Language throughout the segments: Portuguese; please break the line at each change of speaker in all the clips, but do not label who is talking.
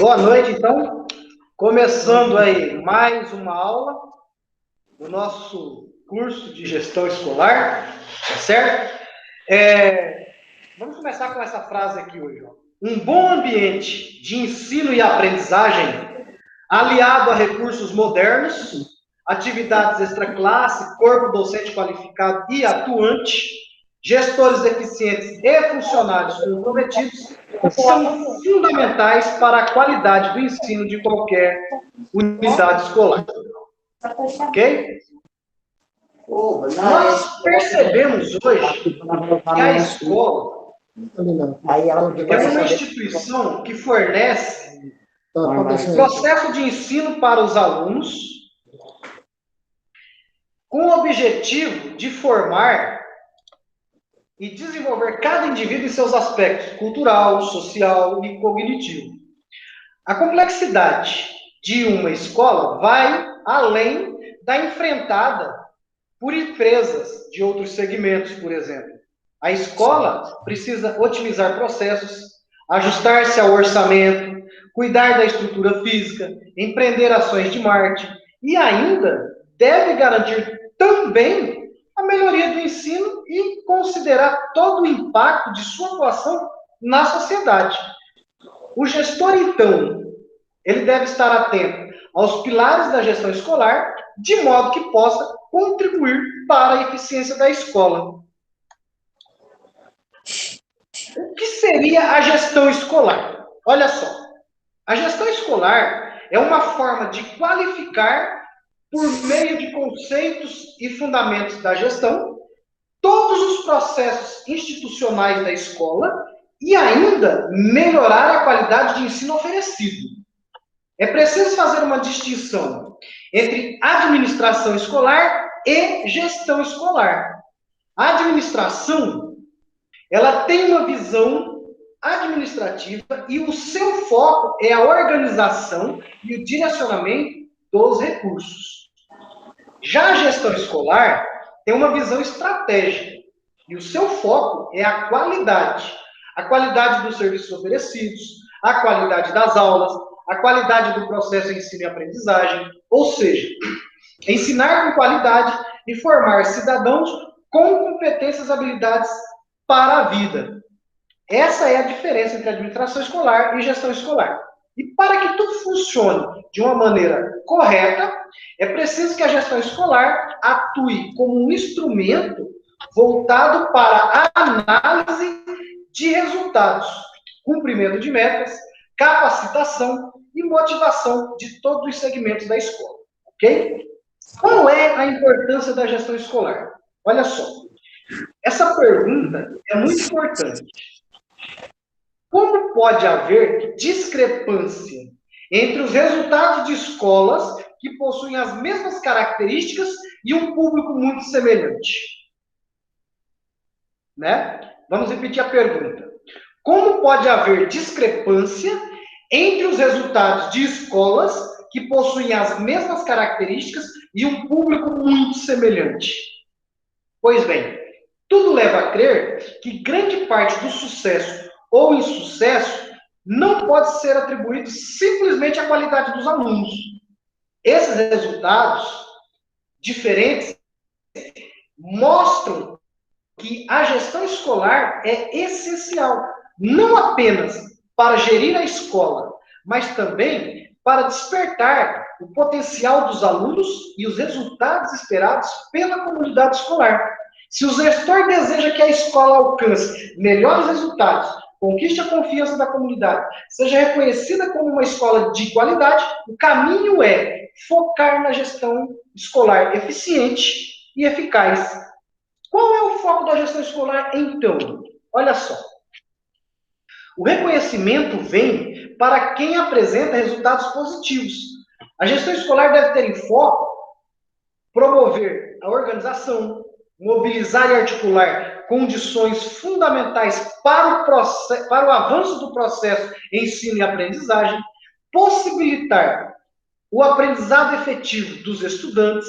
Boa noite, então. Começando aí mais uma aula do nosso curso de gestão escolar, certo? Vamos começar com essa frase aqui hoje. Ó. Um bom ambiente de ensino e aprendizagem, aliado a recursos modernos, atividades extraclasse, corpo docente qualificado e atuante, gestores eficientes e funcionários comprometidos, são fundamentais para a qualidade do ensino de qualquer unidade escolar. Ok? Nós percebemos hoje que a escola é uma instituição que fornece processo de ensino para os alunos com o objetivo de formar e desenvolver cada indivíduo em seus aspectos cultural, social e cognitivo. A complexidade de uma escola vai além da enfrentada por empresas de outros segmentos, por exemplo. A escola precisa otimizar processos, ajustar-se ao orçamento, cuidar da estrutura física, empreender ações de marketing e ainda deve garantir também a melhoria do ensino e considerar todo o impacto de sua atuação na sociedade. O gestor, então, ele deve estar atento aos pilares da gestão escolar, de modo que possa contribuir para a eficiência da escola. O que seria a gestão escolar? Olha só, a gestão escolar é uma forma de qualificar, por meio de conceitos e fundamentos da gestão, todos os processos institucionais da escola e ainda melhorar a qualidade de ensino oferecido. É preciso fazer uma distinção entre administração escolar e gestão escolar. A administração, ela tem uma visão administrativa e o seu foco é a organização e o direcionamento dos recursos. Já a gestão escolar tem uma visão estratégica e o seu foco é a qualidade dos serviços oferecidos, a qualidade das aulas, a qualidade do processo de ensino e aprendizagem, ou seja, ensinar com qualidade e formar cidadãos com competências e habilidades para a vida. Essa é a diferença entre administração escolar e gestão escolar. E para que tudo funcione de uma maneira correta, é preciso que a gestão escolar atue como um instrumento voltado para a análise de resultados, cumprimento de metas, capacitação e motivação de todos os segmentos da escola. Ok? Qual é a importância da gestão escolar? Olha só, essa pergunta é muito importante. Como pode haver discrepância entre os resultados de escolas que possuem as mesmas características e um público muito semelhante? Né? Vamos repetir a pergunta. Como pode haver discrepância entre os resultados de escolas que possuem as mesmas características e um público muito semelhante? Pois bem, tudo leva a crer que grande parte do sucesso ou insucesso não pode ser atribuído simplesmente à qualidade dos alunos. Esses resultados diferentes mostram que a gestão escolar é essencial, não apenas para gerir a escola, mas também para despertar o potencial dos alunos e os resultados esperados pela comunidade escolar. Se o gestor deseja que a escola alcance melhores resultados, conquiste a confiança da comunidade, seja reconhecida como uma escola de qualidade, o caminho é focar na gestão escolar eficiente e eficaz. Qual é o foco da gestão escolar, então? Olha só. O reconhecimento vem para quem apresenta resultados positivos. A gestão escolar deve ter em foco promover a organização, mobilizar e articular condições fundamentais para o avanço do processo ensino e aprendizagem, possibilitar o aprendizado efetivo dos estudantes,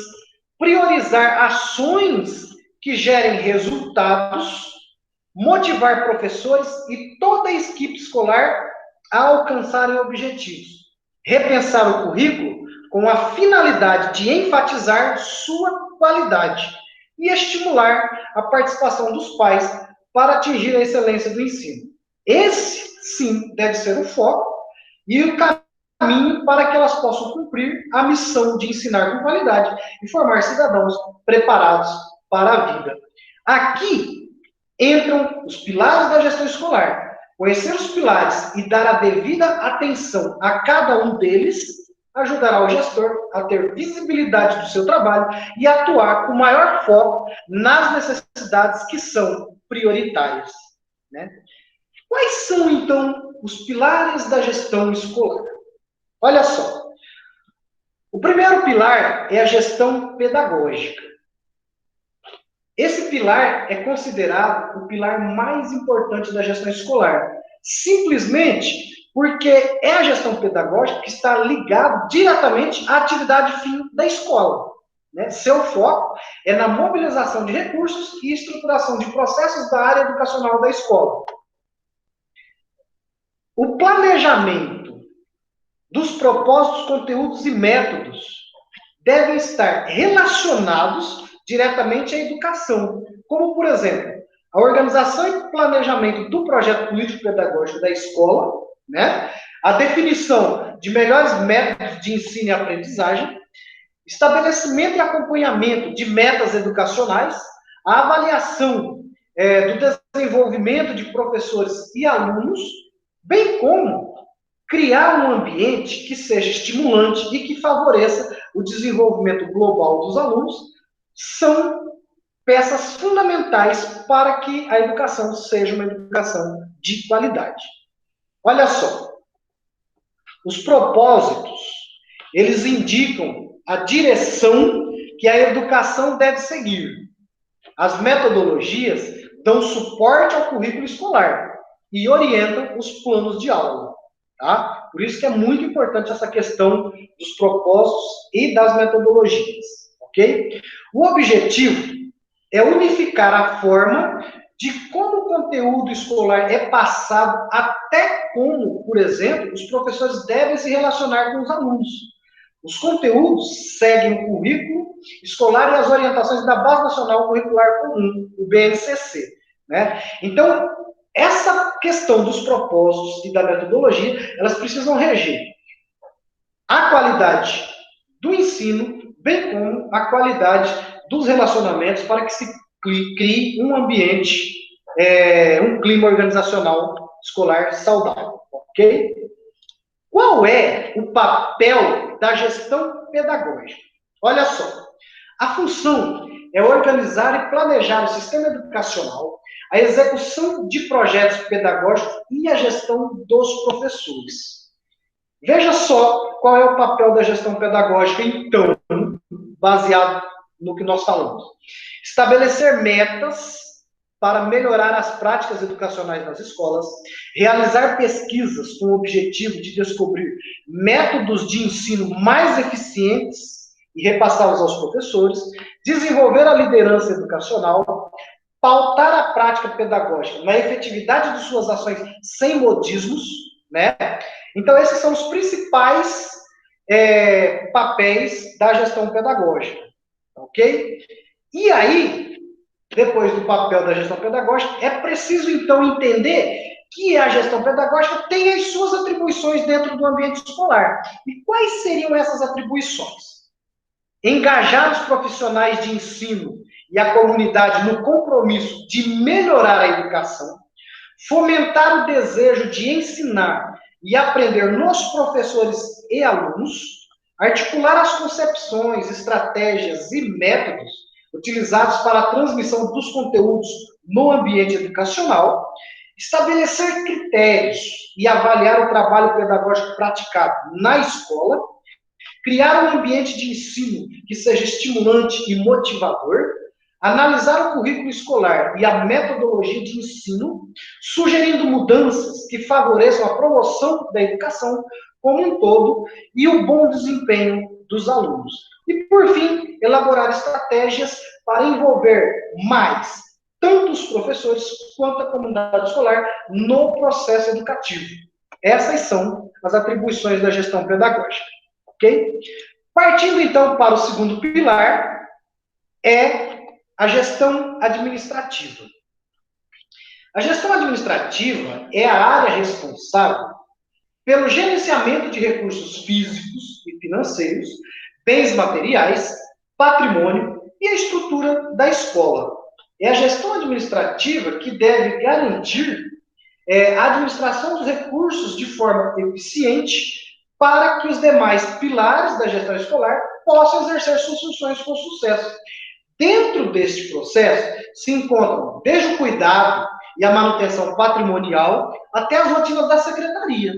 priorizar ações que gerem resultados, motivar professores e toda a equipe escolar a alcançarem objetivos. Repensar o currículo com a finalidade de enfatizar sua qualidade e estimular a participação dos pais para atingir a excelência do ensino. Esse, sim, deve ser o foco e o caminho para que elas possam cumprir a missão de ensinar com qualidade e formar cidadãos preparados para a vida. Aqui entram os pilares da gestão escolar. Conhecer os pilares e dar a devida atenção a cada um deles ajudará o gestor a ter visibilidade do seu trabalho e atuar com maior foco nas necessidades que são prioritárias, né? Quais são, então, os pilares da gestão escolar? Olha só. O primeiro pilar é a gestão pedagógica. Esse pilar é considerado o pilar mais importante da gestão escolar, simplesmente porque é a gestão pedagógica que está ligada diretamente à atividade fim da escola, né? Seu foco é na mobilização de recursos e estruturação de processos da área educacional da escola. O planejamento dos propósitos, conteúdos e métodos devem estar relacionados diretamente à educação, como, por exemplo, a organização e planejamento do projeto político-pedagógico da escola, né? A definição de melhores métodos de ensino e aprendizagem, estabelecimento e acompanhamento de metas educacionais, a avaliação do desenvolvimento de professores e alunos, bem como criar um ambiente que seja estimulante e que favoreça o desenvolvimento global dos alunos, são peças fundamentais para que a educação seja uma educação de qualidade. Olha só, os propósitos, eles indicam a direção que a educação deve seguir. As metodologias dão suporte ao currículo escolar e orientam os planos de aula. Tá? Por isso que é muito importante essa questão dos propósitos e das metodologias, ok? O objetivo é unificar a forma de como o conteúdo escolar é passado, até como, por exemplo, os professores devem se relacionar com os alunos. Os conteúdos seguem o currículo escolar e as orientações da Base Nacional Curricular Comum, o BNCC, né? Então, essa questão dos propósitos e da metodologia, elas precisam reger a qualidade do ensino, bem como a qualidade dos relacionamentos para que se crie um ambiente, um clima organizacional escolar saudável, ok? Qual é o papel da gestão pedagógica? Olha só, a função é organizar e planejar o sistema educacional, a execução de projetos pedagógicos e a gestão dos professores. Veja só qual é o papel da gestão pedagógica, então, baseado no que nós falamos. Estabelecer metas para melhorar as práticas educacionais nas escolas, realizar pesquisas com o objetivo de descobrir métodos de ensino mais eficientes e repassá-los aos professores, desenvolver a liderança educacional, pautar a prática pedagógica na efetividade de suas ações sem modismos, né? Então, esses são os principais papéis da gestão pedagógica, ok? E aí, depois do papel da gestão pedagógica, é preciso, então, entender que a gestão pedagógica tem as suas atribuições dentro do ambiente escolar. E quais seriam essas atribuições? Engajar os profissionais de ensino e a comunidade no compromisso de melhorar a educação, fomentar o desejo de ensinar e aprender nos professores e alunos, articular as concepções, estratégias e métodos utilizados para a transmissão dos conteúdos no ambiente educacional, estabelecer critérios e avaliar o trabalho pedagógico praticado na escola, criar um ambiente de ensino que seja estimulante e motivador, analisar o currículo escolar e a metodologia de ensino, sugerindo mudanças que favoreçam a promoção da educação como um todo e o bom desempenho dos alunos. E, por fim, elaborar estratégias para envolver mais tanto os professores quanto a comunidade escolar no processo educativo. Essas são as atribuições da gestão pedagógica, ok? Partindo, então, para o segundo pilar, é a gestão administrativa. A gestão administrativa é a área responsável pelo gerenciamento de recursos físicos e financeiros, bens materiais, patrimônio e a estrutura da escola. É a gestão administrativa que deve garantir a administração dos recursos de forma eficiente para que os demais pilares da gestão escolar possam exercer suas funções com sucesso. Dentro deste processo se encontram desde o cuidado e a manutenção patrimonial até as rotinas da secretaria.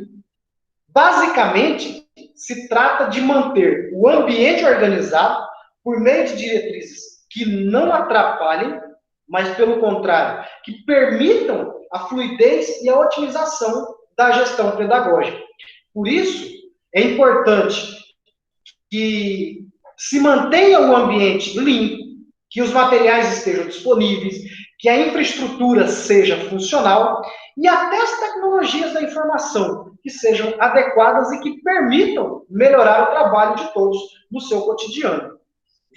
Basicamente, se trata de manter o ambiente organizado por meio de diretrizes que não atrapalhem, mas, pelo contrário, que permitam a fluidez e a otimização da gestão pedagógica. Por isso, é importante que se mantenha o ambiente limpo, que os materiais estejam disponíveis, que a infraestrutura seja funcional e até as tecnologias da informação que sejam adequadas e que permitam melhorar o trabalho de todos no seu cotidiano.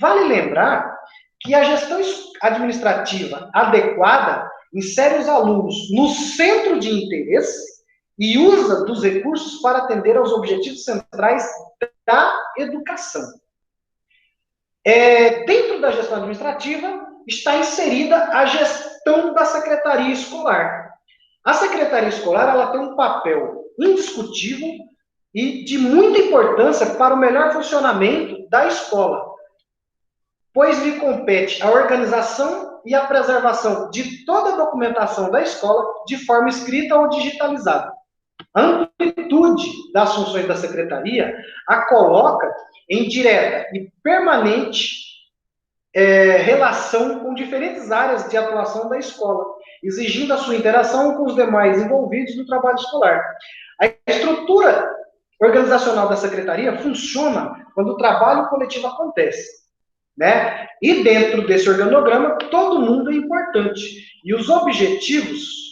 Vale lembrar que a gestão administrativa adequada insere os alunos no centro de interesse e usa dos recursos para atender aos objetivos centrais da educação. Dentro da gestão administrativa está inserida a gestão da secretaria escolar. A secretaria escolar ela tem um papel indiscutível e de muita importância para o melhor funcionamento da escola, pois lhe compete a organização e a preservação de toda a documentação da escola de forma escrita ou digitalizada. A amplitude das funções da secretaria a coloca em direta e permanente relação com diferentes áreas de atuação da escola, exigindo a sua interação com os demais envolvidos no trabalho escolar. A estrutura organizacional da secretaria funciona quando o trabalho coletivo acontece, né? E dentro desse organograma, todo mundo é importante. E os objetivos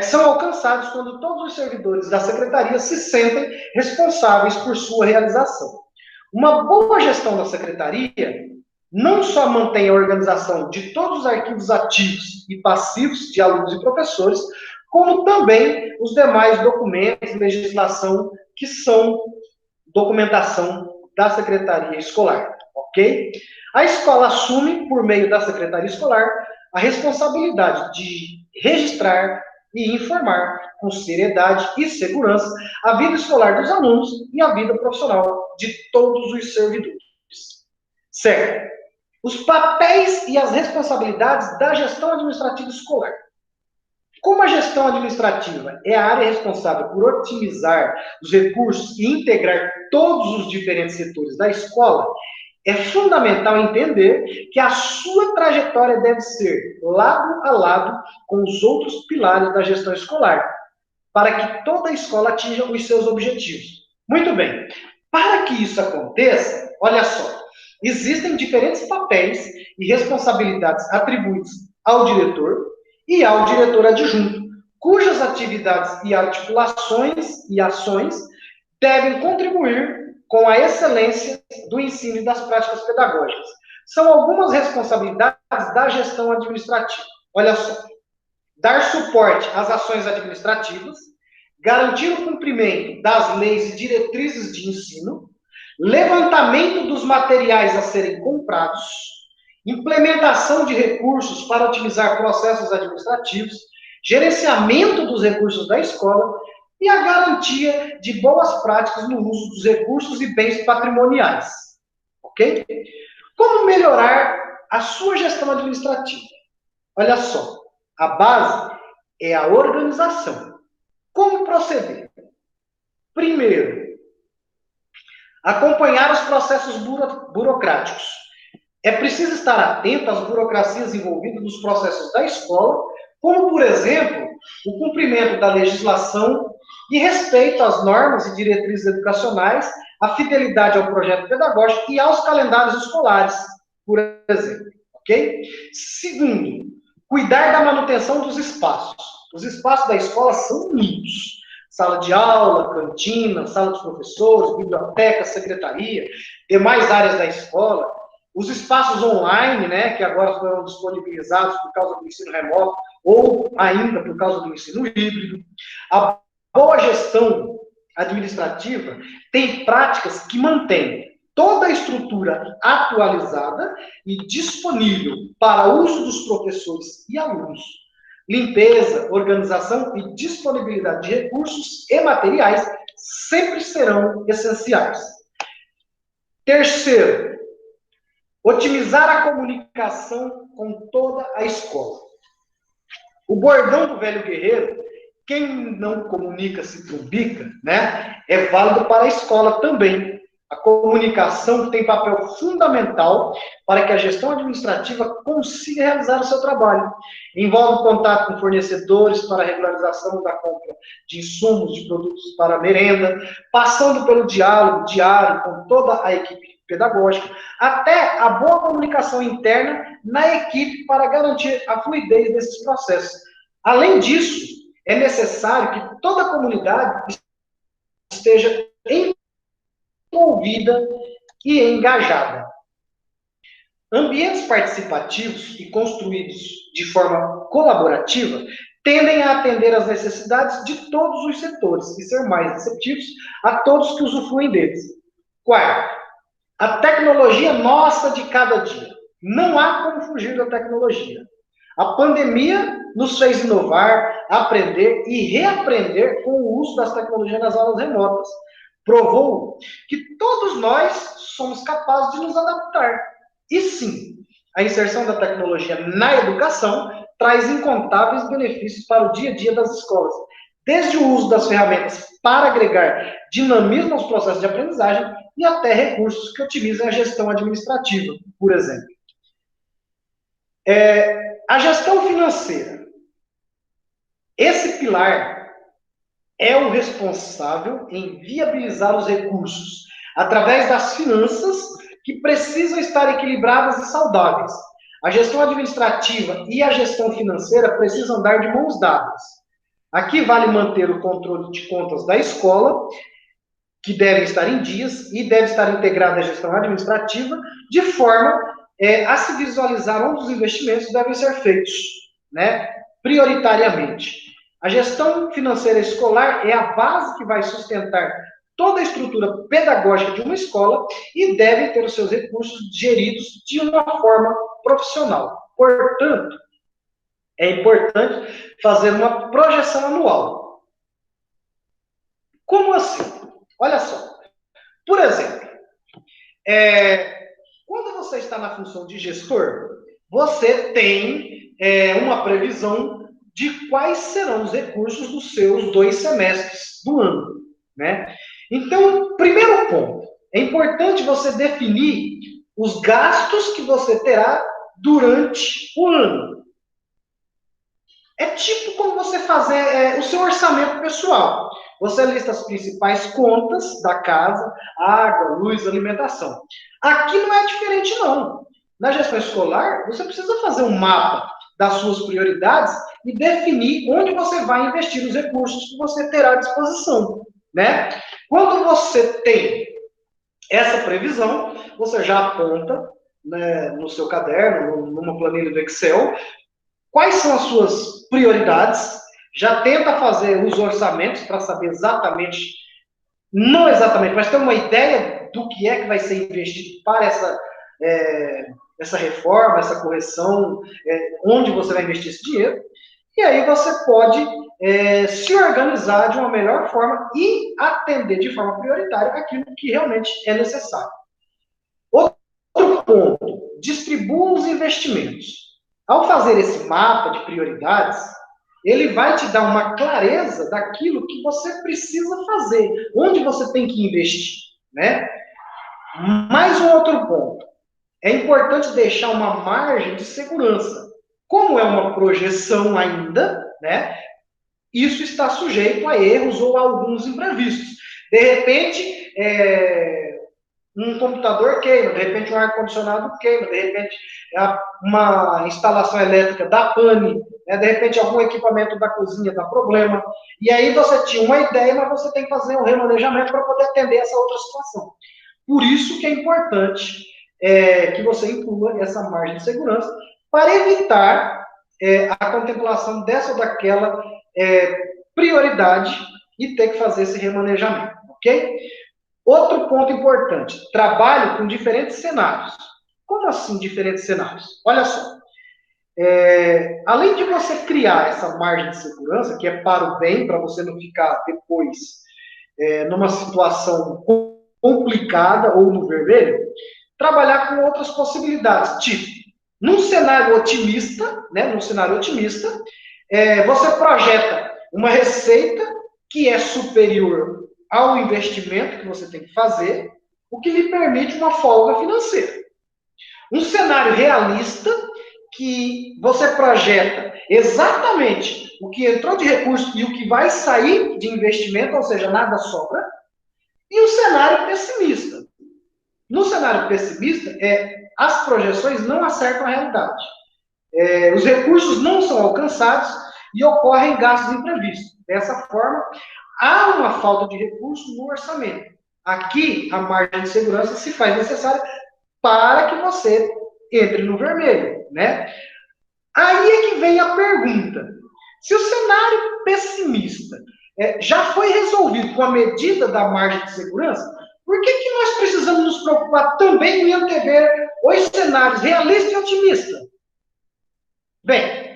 são alcançados quando todos os servidores da secretaria se sentem responsáveis por sua realização. Uma boa gestão da secretaria não só mantém a organização de todos os arquivos ativos e passivos de alunos e professores, como também os demais documentos e legislação que são documentação da secretaria escolar, ok? A escola assume, por meio da secretaria escolar, a responsabilidade de registrar e informar com seriedade e segurança a vida escolar dos alunos e a vida profissional de todos os servidores. Certo? Os papéis e as responsabilidades da gestão administrativa escolar. Como a gestão administrativa é a área responsável por otimizar os recursos e integrar todos os diferentes setores da escola, é fundamental entender que a sua trajetória deve ser lado a lado com os outros pilares da gestão escolar, para que toda a escola atinja os seus objetivos. Muito bem. Para que isso aconteça, olha só, existem diferentes papéis e responsabilidades atribuídos ao diretor e ao diretor adjunto, cujas atividades e articulações e ações devem contribuir com a excelência do ensino e das práticas pedagógicas. São algumas responsabilidades da gestão administrativa. Olha só. Dar suporte às ações administrativas, garantir o cumprimento das leis e diretrizes de ensino, levantamento dos materiais a serem comprados, implementação de recursos para otimizar processos administrativos, gerenciamento dos recursos da escola e a garantia de boas práticas no uso dos recursos e bens patrimoniais. Ok? Como melhorar a sua gestão administrativa? Olha só, a base é a organização. Como proceder? Primeiro, acompanhar os processos burocráticos. É preciso estar atento às burocracias envolvidas nos processos da escola, como, por exemplo, o cumprimento da legislação e respeito às normas e diretrizes educacionais, a fidelidade ao projeto pedagógico e aos calendários escolares, por exemplo. Ok? Segundo, cuidar da manutenção dos espaços. Os espaços da escola são muitos. Sala de aula, cantina, sala dos professores, biblioteca, secretaria, demais áreas da escola. Os espaços online, né, que agora foram disponibilizados por causa do ensino remoto ou ainda por causa do ensino híbrido. A boa gestão administrativa tem práticas que mantêm toda a estrutura atualizada e disponível para uso dos professores e alunos. Limpeza, organização e disponibilidade de recursos e materiais sempre serão essenciais. Terceiro, otimizar a comunicação com toda a escola. O bordão do velho guerreiro, quem não comunica se trumbica, né? É válido para a escola também. A comunicação tem papel fundamental para que a gestão administrativa consiga realizar o seu trabalho. Envolve contato com fornecedores para a regularização da compra de insumos, de produtos para a merenda, passando pelo diálogo diário com toda a equipe pedagógica, até a boa comunicação interna na equipe para garantir a fluidez desses processos. Além disso, é necessário que toda a comunidade esteja envolvida e engajada. Ambientes participativos e construídos de forma colaborativa tendem a atender às necessidades de todos os setores e ser mais receptivos a todos que usufruem deles. Quarto, a tecnologia nossa de cada dia. Não há como fugir da tecnologia. A pandemia nos fez inovar, aprender e reaprender com o uso das tecnologias nas aulas remotas. Provou que todos nós somos capazes de nos adaptar. E sim, a inserção da tecnologia na educação traz incontáveis benefícios para o dia a dia das escolas. Desde o uso das ferramentas para agregar dinamismo aos processos de aprendizagem e até recursos que otimizem a gestão administrativa, por exemplo. A gestão financeira. Esse pilar é o responsável em viabilizar os recursos através das finanças que precisam estar equilibradas e saudáveis. A gestão administrativa e a gestão financeira precisam andar de mãos dadas. Aqui vale manter o controle de contas da escola, que devem estar em dias, e deve estar integrada à gestão administrativa, de forma a se visualizar onde os investimentos devem ser feitos, né, prioritariamente. A gestão financeira escolar é a base que vai sustentar toda a estrutura pedagógica de uma escola e deve ter os seus recursos geridos de uma forma profissional. Portanto, é importante fazer uma projeção anual. Como assim? Olha só. Por exemplo, quando você está na função de gestor, você tem uma previsão de quais serão os recursos dos seus 2 semestres do ano, né? Então, primeiro ponto, é importante você definir os gastos que você terá durante o ano. É tipo como você fazer o seu orçamento pessoal. Você lista as principais contas da casa, água, luz, alimentação. Aqui não é diferente, não. Na gestão escolar, você precisa fazer um mapa das suas prioridades e definir onde você vai investir os recursos que você terá à disposição, né? Quando você tem essa previsão, você já aponta, né, no seu caderno, numa planilha do Excel, quais são as suas prioridades, já tenta fazer os orçamentos para saber exatamente, não exatamente, mas ter uma ideia do que é que vai ser investido para essa reforma, essa correção, onde você vai investir esse dinheiro, e aí você pode se organizar de uma melhor forma e atender de forma prioritária aquilo que realmente é necessário. Outro ponto, distribua os investimentos. Ao fazer esse mapa de prioridades, ele vai te dar uma clareza daquilo que você precisa fazer, onde você tem que investir, né? Mais um outro ponto. É importante deixar uma margem de segurança. Como é uma projeção ainda, né? Isso está sujeito a erros ou a alguns imprevistos. De repente, um computador queima, de repente um ar-condicionado queima, de repente uma instalação elétrica dá pane, né? De repente algum equipamento da cozinha dá problema. E aí você tinha uma ideia, mas você tem que fazer um remanejamento para poder atender essa outra situação. Por isso que é importante que você inclua essa margem de segurança para evitar a contemplação dessa ou daquela prioridade e ter que fazer esse remanejamento, ok? Outro ponto importante, trabalho com diferentes cenários. Como assim diferentes cenários? Olha só, além de você criar essa margem de segurança, que é para o bem, para você não ficar depois numa situação complicada ou no vermelho, trabalhar com outras possibilidades, tipo, num cenário otimista, você projeta uma receita que é superior ao investimento que você tem que fazer, o que lhe permite uma folga financeira. Um cenário realista que você projeta exatamente o que entrou de recurso e o que vai sair de investimento, ou seja, nada sobra. E um cenário pessimista. No cenário pessimista, as projeções não acertam a realidade. Os recursos não são alcançados e ocorrem gastos imprevistos. Dessa forma, há uma falta de recursos no orçamento. Aqui, a margem de segurança se faz necessária para que você entre no vermelho, né? Aí é que vem a pergunta. Se o cenário pessimista já foi resolvido com a medida da margem de segurança, por que nós precisamos nos preocupar também em antever os cenários realista e otimista? Bem,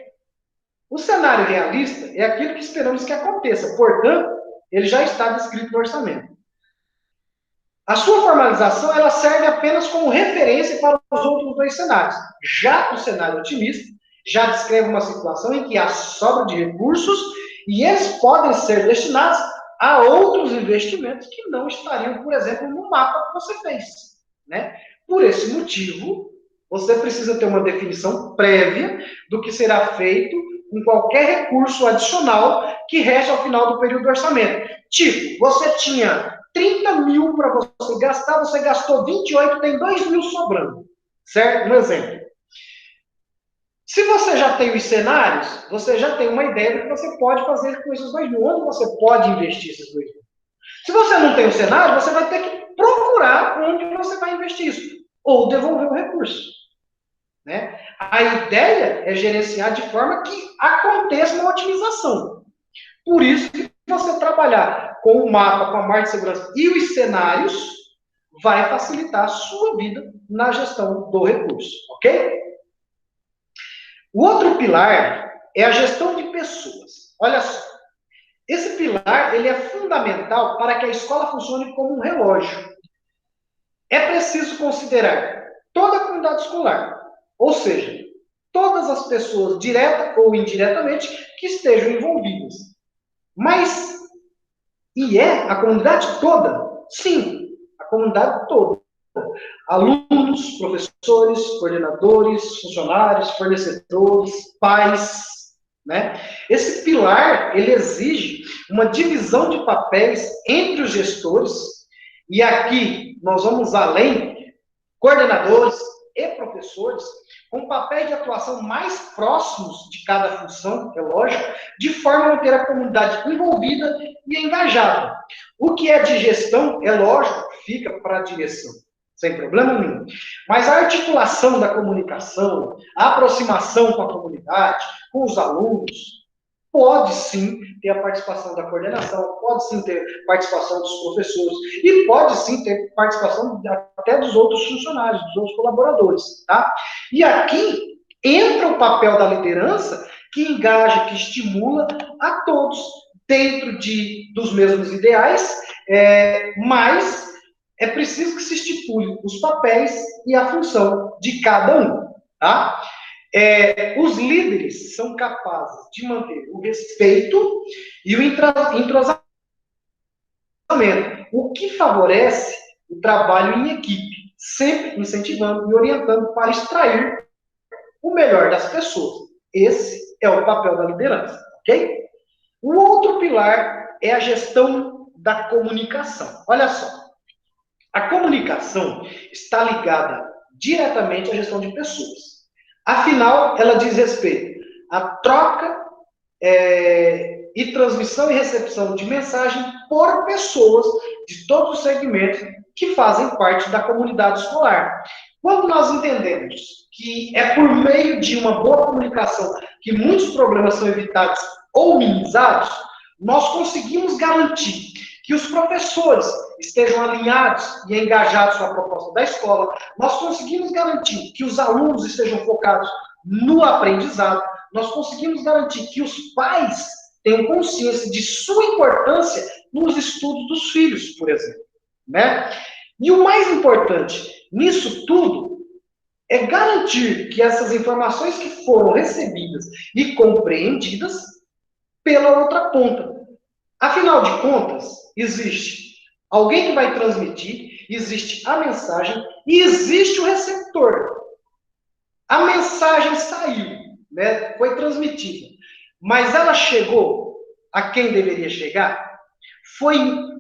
o cenário realista é aquilo que esperamos que aconteça, portanto, ele já está descrito no orçamento. A sua formalização ela serve apenas como referência para os outros dois cenários. Já o cenário otimista já descreve uma situação em que há sobra de recursos e eles podem ser destinados a outros investimentos que não estariam, por exemplo, no mapa que você fez, né? Por esse motivo, você precisa ter uma definição prévia do que será feito com qualquer recurso adicional que reste ao final do período do orçamento. Tipo, você tinha 30 mil para você gastar, você gastou 28, tem 2 mil sobrando. Certo? Um exemplo. Se você já tem os cenários, você já tem uma ideia do que você pode fazer com esses 2 mil. Onde você pode investir esses 2 mil? Se você não tem o cenário, você vai ter que procurar onde você vai investir isso. Ou devolver o recurso. Né? A ideia é gerenciar de forma que aconteça uma otimização. Por isso que você trabalhar com o mapa, com a margem de segurança e os cenários vai facilitar a sua vida na gestão do recurso, ok? O outro pilar é a gestão de pessoas. Olha só, esse pilar ele é fundamental para que a escola funcione como um relógio. É preciso considerar toda a comunidade escolar, ou seja, todas as pessoas, direta ou indiretamente, que estejam envolvidas. Mas, a comunidade toda? Sim, a comunidade toda. Alunos, professores, coordenadores, funcionários, fornecedores, pais, né? Esse pilar, ele exige uma divisão de papéis entre os gestores, e aqui nós vamos além, coordenadores e professores, com papéis de atuação mais próximos de cada função, é lógico, de forma a ter a comunidade envolvida e engajada. O que é de gestão, é lógico, fica para a direção, sem problema nenhum. Mas a articulação da comunicação, a aproximação com a comunidade, com os alunos, pode sim ter a participação da coordenação, pode sim ter participação dos professores e pode sim ter participação até dos outros funcionários, dos outros colaboradores, tá? E aqui entra o papel da liderança que engaja, que estimula a todos dentro dos mesmos ideais, mas é preciso que se estipule os papéis e a função de cada um, tá? Os líderes são capazes de manter o respeito e o entrosamento, o que favorece o trabalho em equipe, sempre incentivando e orientando para extrair o melhor das pessoas. Esse é o papel da liderança, ok? O outro pilar é a gestão da comunicação. Olha só, A comunicação está ligada diretamente à gestão de pessoas. Afinal, ela diz respeito à troca e transmissão e recepção de mensagem por pessoas de todos os segmentos que fazem parte da comunidade escolar. Quando nós entendemos que é por meio de uma boa comunicação que muitos problemas são evitados ou minimizados, nós conseguimos garantir que os professores estejam alinhados e engajados com a proposta da escola, nós conseguimos garantir que os alunos estejam focados no aprendizado, nós conseguimos garantir que os pais tenham consciência de sua importância nos estudos dos filhos, por exemplo, né? E o mais importante nisso tudo é garantir que essas informações que foram recebidas e compreendidas pela outra ponta. Afinal de contas, existe alguém que vai transmitir, existe a mensagem e existe o receptor. A mensagem saiu, né? Foi transmitida, mas ela chegou a quem deveria chegar? Foi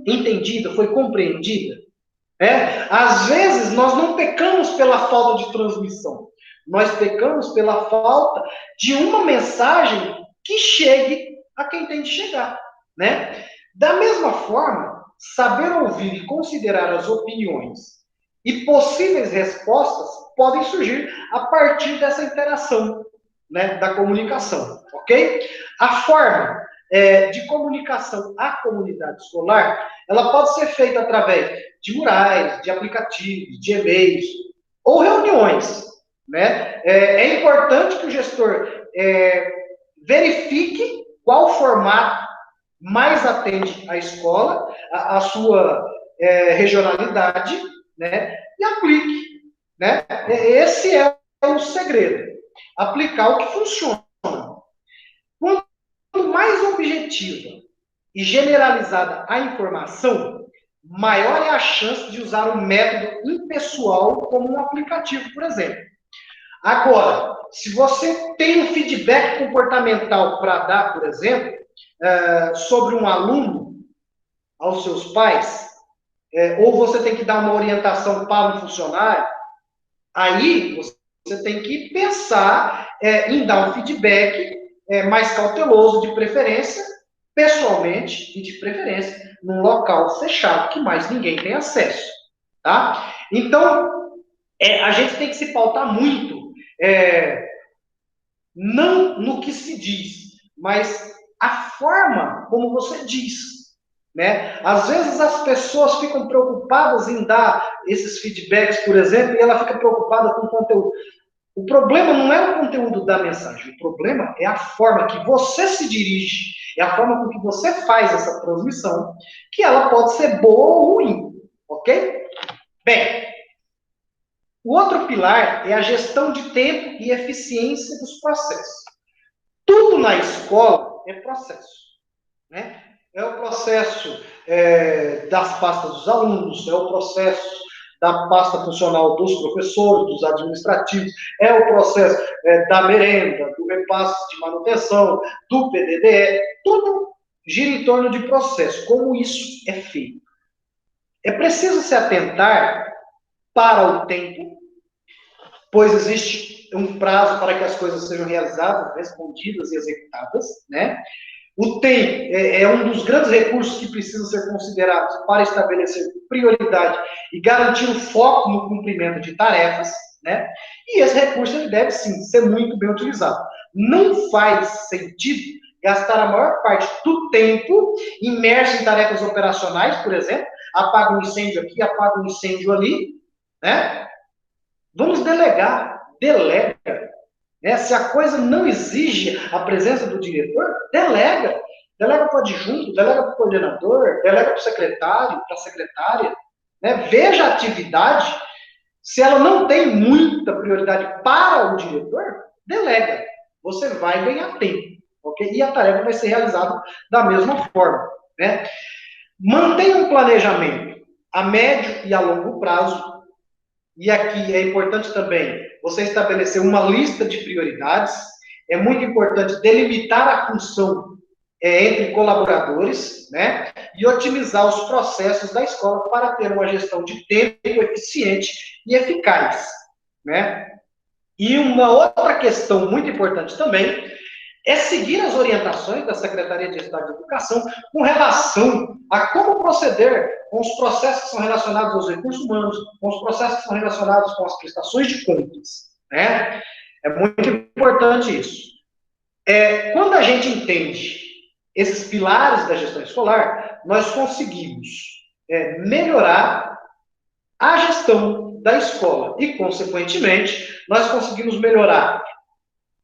entendida, foi compreendida? Às vezes, nós não pecamos pela falta de transmissão, nós pecamos pela falta de uma mensagem que chegue a quem tem de chegar, né? Da mesma forma, saber ouvir e considerar as opiniões e possíveis respostas podem surgir a partir dessa interação, né, da comunicação, ok? A forma de comunicação à comunidade escolar, ela pode ser feita através de murais, de aplicativos, de e-mails ou reuniões, né? É importante que o gestor verifique qual formato mais atende à escola, a sua regionalidade, né? E aplique, né? Esse é o segredo. Aplicar o que funciona. Quanto mais objetiva e generalizada a informação, maior é a chance de usar um método impessoal como um aplicativo, por exemplo. Agora, se você tem um feedback comportamental para dar, por exemplo, sobre um aluno aos seus pais, ou você tem que dar uma orientação para um funcionário, aí você tem que pensar em dar um feedback mais cauteloso, de preferência, pessoalmente, e de preferência num local fechado, que mais ninguém tem acesso. Tá? Então, a gente tem que se pautar muito, não no que se diz, mas a forma como você diz. Né? Às vezes as pessoas ficam preocupadas em dar esses feedbacks, por exemplo, e ela fica preocupada com o conteúdo. O problema não é o conteúdo da mensagem, o problema é a forma que você se dirige, é a forma com que você faz essa transmissão, que ela pode ser boa ou ruim, ok? Bem, o outro pilar é a gestão de tempo e eficiência dos processos. Tudo na escola é processo, né? É o processo das pastas dos alunos, é o processo da pasta funcional dos professores, dos administrativos, é o processo da merenda, do repasse de manutenção, do PDDE, tudo gira em torno de processo. Como isso é feito? É preciso se atentar para o tempo, pois existe um prazo para que as coisas sejam realizadas, respondidas e executadas, né? O tempo é um dos grandes recursos que precisam ser considerados para estabelecer prioridade e garantir o foco no cumprimento de tarefas, né? E esse recurso ele deve, sim, ser muito bem utilizado. Não faz sentido gastar a maior parte do tempo imerso em tarefas operacionais, por exemplo, apaga um incêndio aqui, apaga um incêndio ali, né? Vamos delegar, delega. Se a coisa não exige a presença do diretor, delega. Delega para o adjunto, delega para o coordenador, delega para o secretário, para a secretária. Né? Veja a atividade. Se ela não tem muita prioridade para o diretor, delega. Você vai ganhar tempo. Okay? E a tarefa vai ser realizada da mesma forma. Né? Mantenha um planejamento a médio e a longo prazo. E aqui é importante também você estabelecer uma lista de prioridades. É muito importante delimitar a função entre colaboradores, né, e otimizar os processos da escola para ter uma gestão de tempo eficiente e eficaz, né? E uma outra questão muito importante também é seguir as orientações da Secretaria de Estado de Educação com relação a como proceder com os processos que são relacionados aos recursos humanos, com os processos que são relacionados com as prestações de contas, né? É muito importante isso. Quando a gente entende esses pilares da gestão escolar, nós conseguimos melhorar a gestão da escola e, consequentemente, nós conseguimos melhorar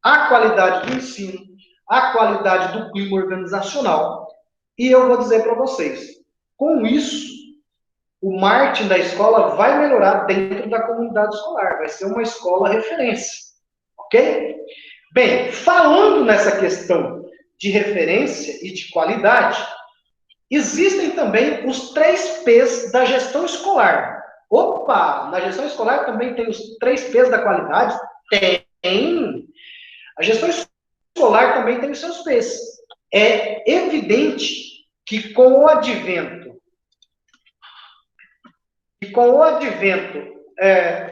a qualidade do ensino, a qualidade do clima organizacional. E eu vou dizer para vocês, com isso, o marketing da escola vai melhorar dentro da comunidade escolar, vai ser uma escola referência, ok? Bem, falando nessa questão de referência e de qualidade, existem também os 3 P's da gestão escolar. Opa, na gestão escolar também tem os 3 P's da qualidade? Tem. A gestão escolar também tem os seus P's. É evidente que com o advento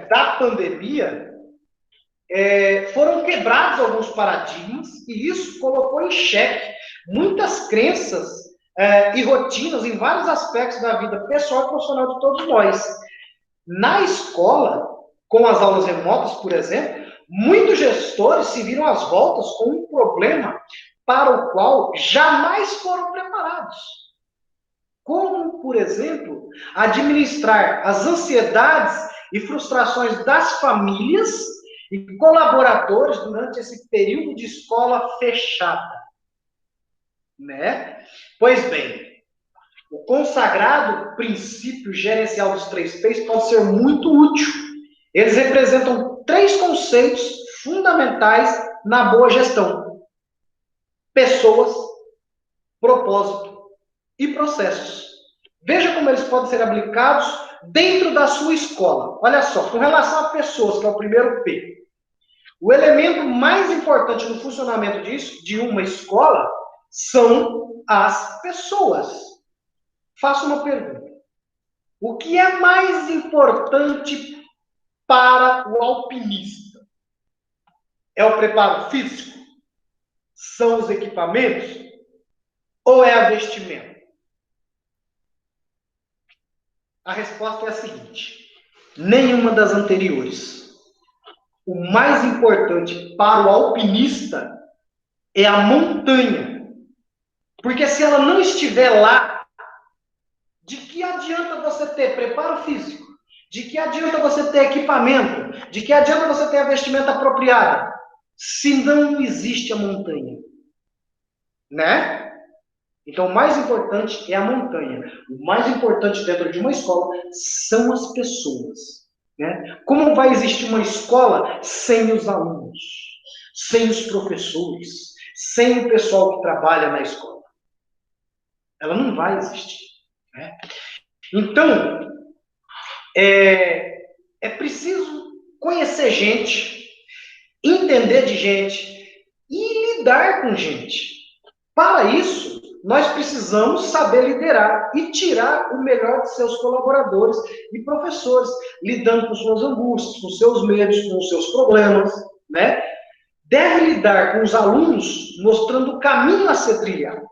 da pandemia, foram quebrados alguns paradigmas e isso colocou em xeque muitas crenças e rotinas em vários aspectos da vida pessoal e profissional de todos nós. Na escola, com as aulas remotas, por exemplo, muitos gestores se viram às voltas com um problema para o qual jamais foram preparados. Como, por exemplo, administrar as ansiedades e frustrações das famílias e colaboradores durante esse período de escola fechada, né? Pois bem, o consagrado princípio gerencial dos 3 P's pode ser muito útil. Eles representam 3 conceitos fundamentais na boa gestão: pessoas, propósito e processos. Veja como eles podem ser aplicados dentro da sua escola. Olha só, com relação a pessoas, que é o primeiro P, o elemento mais importante no funcionamento de uma escola são as pessoas. Faço uma pergunta. O que é mais importante para o alpinista? É o preparo físico? São os equipamentos? Ou é a vestimenta? A resposta é a seguinte: nenhuma das anteriores. O mais importante para o alpinista é a montanha. Porque se ela não estiver lá, de que adianta você ter preparo físico? De que adianta você ter equipamento? De que adianta você ter a vestimenta apropriada? Se não existe a montanha, né? Então, o mais importante é a montanha. O mais importante dentro de uma escola são as pessoas, né? Como vai existir uma escola sem os alunos, sem os professores, sem o pessoal que trabalha na escola? Ela não vai existir, né? Então, é preciso conhecer gente, entender de gente e lidar com gente. Para isso, nós precisamos saber liderar e tirar o melhor de seus colaboradores e professores, lidando com suas angústias, com seus medos, com seus problemas, né? Deve lidar com os alunos, mostrando o caminho a ser trilhado.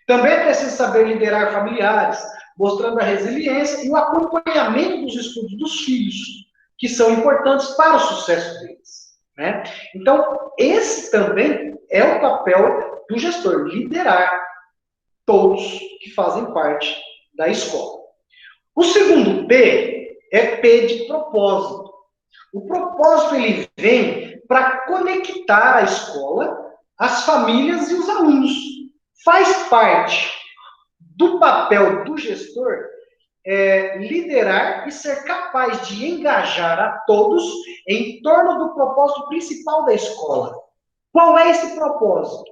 Também é preciso saber liderar familiares, mostrando a resiliência e o acompanhamento dos estudos dos filhos, que são importantes para o sucesso deles, né? Então, esse também é o papel do gestor, liderar todos que fazem parte da escola. O segundo P é P de propósito. O propósito ele vem para conectar a escola, as famílias e os alunos. Faz parte do papel do gestor liderar e ser capaz de engajar a todos em torno do propósito principal da escola. Qual é esse propósito?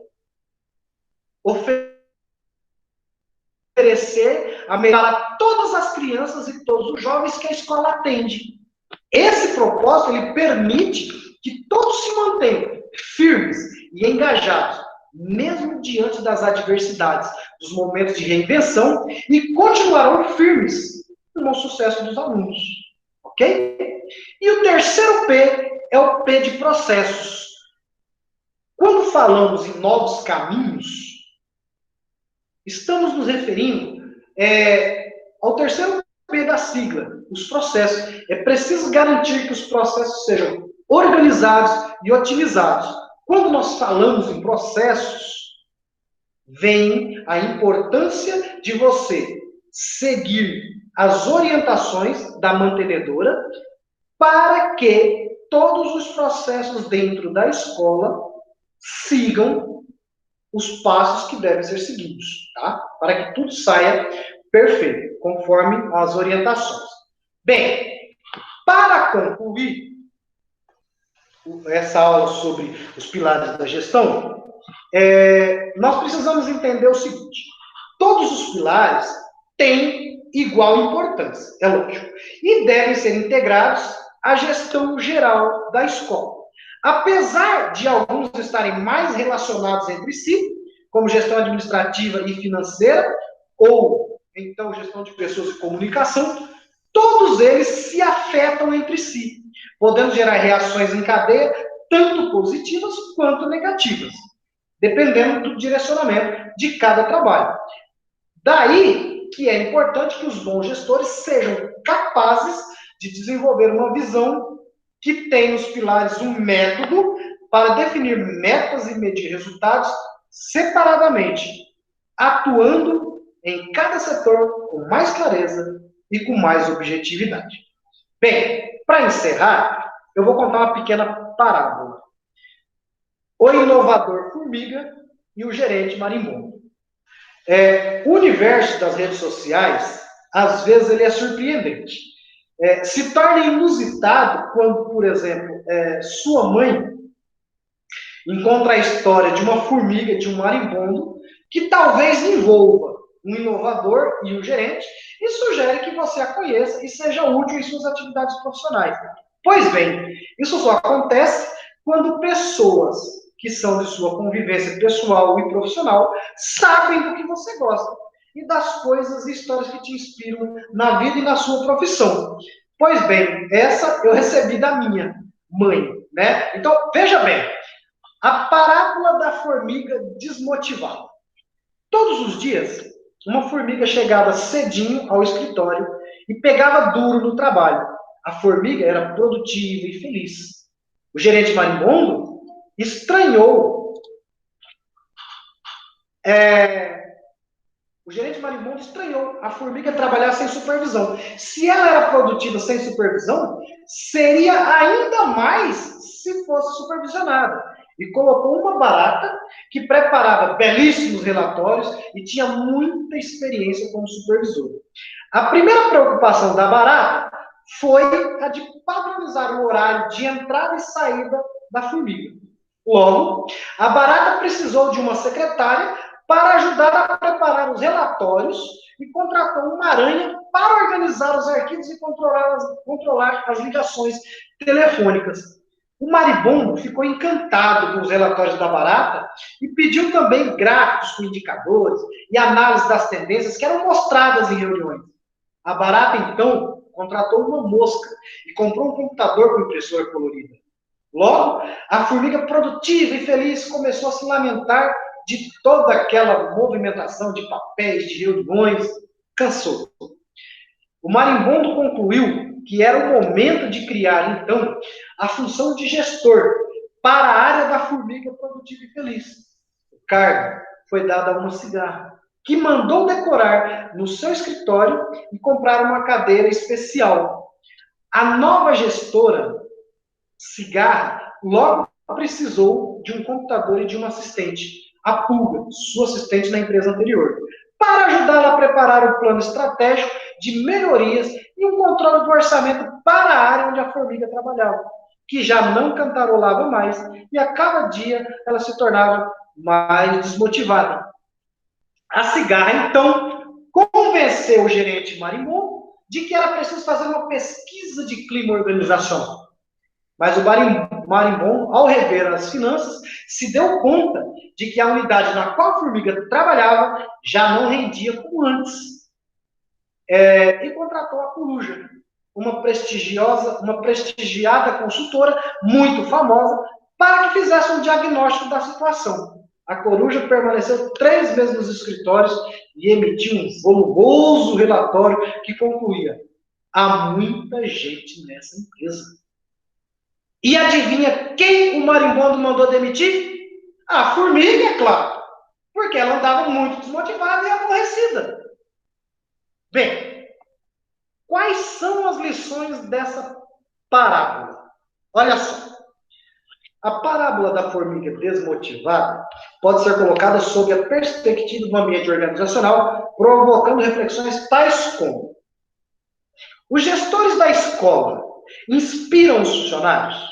Oferecer a melhor a todas as crianças e todos os jovens que a escola atende. Esse propósito ele permite que todos se mantenham firmes e engajados mesmo diante das adversidades, dos momentos de reinvenção, e continuarão firmes no sucesso dos alunos. Ok? E o terceiro P é o P de processos. Quando falamos em novos caminhos, estamos nos referindo ao terceiro P da sigla, os processos. É preciso garantir que os processos sejam organizados e otimizados. Quando nós falamos em processos, vem a importância de você seguir as orientações da mantenedora para que todos os processos dentro da escola sigam os passos que devem ser seguidos, tá? Para que tudo saia perfeito, conforme as orientações. Bem, para concluir essa aula sobre os pilares da gestão, nós precisamos entender o seguinte: todos os pilares têm igual importância, é lógico, e devem ser integrados à gestão geral da escola. Apesar de alguns estarem mais relacionados entre si, como gestão administrativa e financeira, ou então gestão de pessoas e comunicação, todos eles se afetam entre si, podendo gerar reações em cadeia, tanto positivas quanto negativas, dependendo do direcionamento de cada trabalho. Daí que é importante que os bons gestores sejam capazes de desenvolver uma visão que tenha nos pilares um método para definir metas e medir resultados separadamente, atuando em cada setor com mais clareza e com mais objetividade. Bem, para encerrar, eu vou contar uma pequena parábola. O inovador formiga e o gerente marimbondo. O universo das redes sociais, às vezes, ele é surpreendente. Se torna inusitado quando, por exemplo, sua mãe encontra a história de uma formiga, de um marimbondo, que talvez envolva um inovador e um gerente, e sugere que você a conheça e seja útil em suas atividades profissionais. Pois bem, isso só acontece quando pessoas que são de sua convivência pessoal e profissional sabem do que você gosta e das coisas e histórias que te inspiram na vida e na sua profissão. Pois bem, essa eu recebi da minha mãe, né? Então, veja bem, a parábola da formiga desmotivada. Todos os dias, uma formiga chegava cedinho ao escritório e pegava duro no trabalho. A formiga era produtiva e feliz. O gerente marimbondo estranhou. O gerente marimbondo estranhou a formiga trabalhar sem supervisão. Se ela era produtiva sem supervisão, seria ainda mais se fosse supervisionada. E colocou uma barata que preparava belíssimos relatórios e tinha muita experiência como supervisora. A primeira preocupação da barata foi a de padronizar o horário de entrada e saída da formiga. Logo, a barata precisou de uma secretária para ajudar a preparar os relatórios e contratou uma aranha para organizar os arquivos e controlar as ligações telefônicas. O marimbondo ficou encantado com os relatórios da barata e pediu também gráficos com indicadores e análise das tendências que eram mostradas em reuniões. A barata, então, contratou uma mosca e comprou um computador com impressora colorida. Logo, a formiga produtiva e feliz começou a se lamentar de toda aquela movimentação de papéis, de reuniões. Cansou. O marimbondo concluiu que era o momento de criar, então, a função de gestor para a área da formiga produtiva e feliz. O cargo foi dado a uma cigarra, que mandou decorar no seu escritório e comprar uma cadeira especial. A nova gestora, cigarra, logo precisou de um computador e de uma assistente, a Pulga, sua assistente na empresa anterior, para ajudá-la a preparar o plano estratégico de melhorias e um controle do orçamento para a área onde a formiga trabalhava, que já não cantarolava mais e a cada dia ela se tornava mais desmotivada. A cigarra, então, convenceu o gerente marimbondo de que era preciso fazer uma pesquisa de clima organizacional. Mas o marimbondo, ao rever as finanças, se deu conta de que a unidade na qual a formiga trabalhava já não rendia como antes. E contratou a coruja, uma prestigiada consultora, muito famosa, para que fizesse um diagnóstico da situação. A coruja permaneceu 3 meses nos escritórios e emitiu um volumoso relatório que concluía: há muita gente nessa empresa. E adivinha quem o marimbondo mandou demitir? A formiga, é claro. Porque ela andava muito desmotivada e aborrecida. Bem, quais são as lições dessa parábola? Olha só. A parábola da formiga desmotivada pode ser colocada sob a perspectiva do ambiente organizacional, provocando reflexões tais como: os gestores da escola inspiram os funcionários?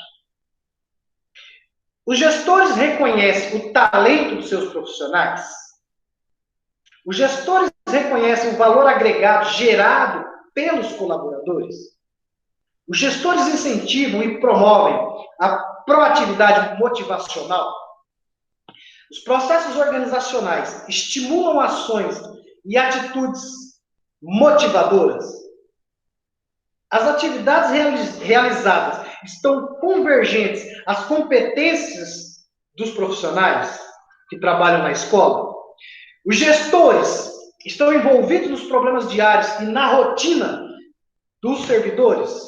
Os gestores reconhecem o talento dos seus profissionais? Os gestores reconhecem o valor agregado gerado pelos colaboradores? Os gestores incentivam e promovem a proatividade motivacional? Os processos organizacionais estimulam ações e atitudes motivadoras? As atividades realizadas estão convergentes às competências dos profissionais que trabalham na escola? Os gestores estão envolvidos nos problemas diários e na rotina dos servidores?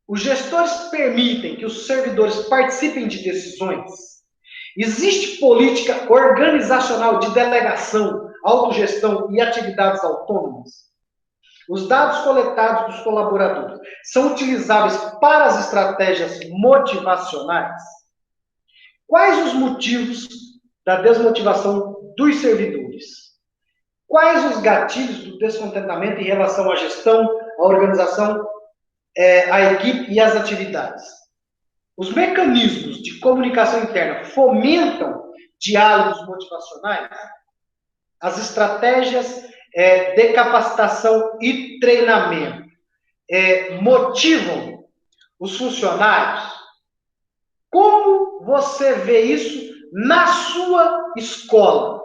Os gestores permitem que os servidores participem de decisões? Existe política organizacional de delegação, autogestão e atividades autônomas? Os dados coletados dos colaboradores são utilizáveis para as estratégias motivacionais? Quais os motivos da desmotivação dos servidores? Quais os gatilhos do descontentamento em relação à gestão, à organização, à equipe e às atividades? Os mecanismos de comunicação interna fomentam diálogos motivacionais? As estratégias de capacitação e treinamento motivam os funcionários? Como você vê isso na sua escola?